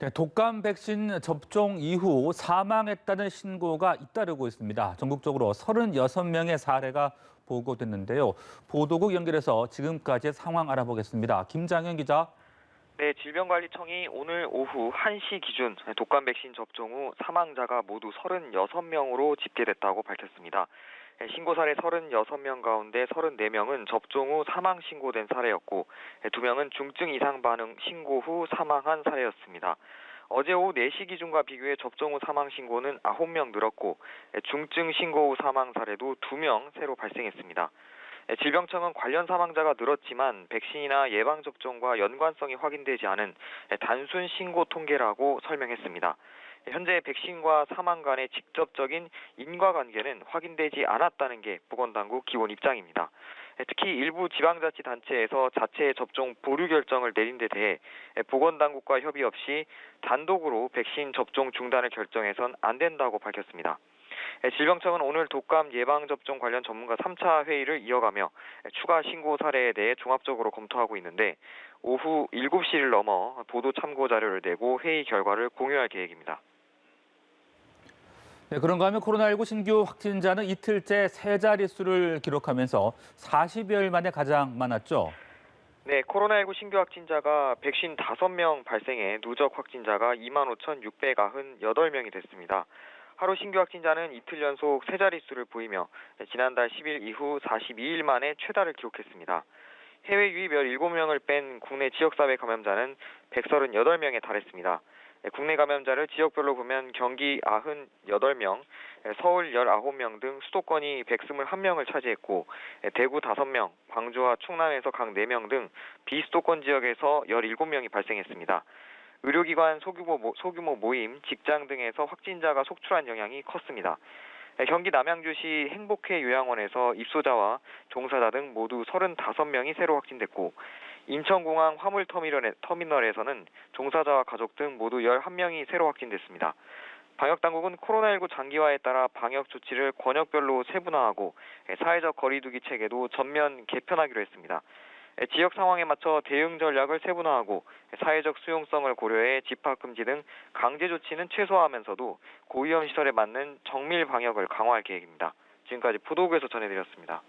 네, 독감 백신 접종 이후 사망했다는 신고가 잇따르고 있습니다. 전국적으로 36명의 사례가 보고됐는데요. 보도국 연결해서 지금까지의 상황 알아보겠습니다. 김장현 기자. 네, 질병관리청이 오늘 오후 1시 기준 독감 백신 접종 후 사망자가 모두 36명으로 집계됐다고 밝혔습니다. 신고 사례 36명 가운데 34명은 접종 후 사망 신고된 사례였고 2명은 중증 이상 반응 신고 후 사망한 사례였습니다. 어제 오후 4시 기준과 비교해 접종 후 사망 신고는 9명 늘었고 중증 신고 후 사망 사례도 2명 새로 발생했습니다. 질병청은 관련 사망자가 늘었지만 백신이나 예방접종과 연관성이 확인되지 않은 단순 신고 통계라고 설명했습니다. 현재 백신과 사망 간의 직접적인 인과관계는 확인되지 않았다는 게 보건당국 기본 입장입니다. 특히 일부 지방자치단체에서 자체 접종 보류 결정을 내린 데 대해 보건당국과 협의 없이 단독으로 백신 접종 중단을 결정해선 안 된다고 밝혔습니다. 질병청은 오늘 독감 예방접종 관련 전문가 3차 회의를 이어가며 추가 신고 사례에 대해 종합적으로 검토하고 있는데 오후 7시를 넘어 보도 참고 자료를 내고 회의 결과를 공유할 계획입니다. 네, 그런가 하면 코로나19 신규 확진자는 이틀째 세 자릿수를 기록하면서 40여일 만에 가장 많았죠. 네, 코로나19 신규 확진자가 155명 발생해 누적 확진자가 25,698명이 됐습니다. 하루 신규 확진자는 이틀 연속 세 자릿수를 보이며 지난달 10일 이후 42일 만에 최다를 기록했습니다. 해외 유입 17명을 뺀 국내 지역사회 감염자는 138명에 달했습니다. 국내 감염자를 지역별로 보면 경기 98명, 서울 19명 등 수도권이 121명을 차지했고 대구 5명, 광주와 충남에서 각 4명 등 비수도권 지역에서 17명이 발생했습니다. 의료기관 소규모 모임, 직장 등에서 확진자가 속출한 영향이 컸습니다. 경기 남양주시 행복회 요양원에서 입소자와 종사자 등 모두 35명이 새로 확진됐고 인천공항 화물터미널에서는 종사자와 가족 등 모두 11명이 새로 확진됐습니다. 방역당국은 코로나19 장기화에 따라 방역 조치를 권역별로 세분화하고 사회적 거리두기 체계도 전면 개편하기로 했습니다. 지역 상황에 맞춰 대응 전략을 세분화하고 사회적 수용성을 고려해 집합금지 등 강제 조치는 최소화하면서도 고위험 시설에 맞는 정밀 방역을 강화할 계획입니다. 지금까지 보도국에서 전해드렸습니다.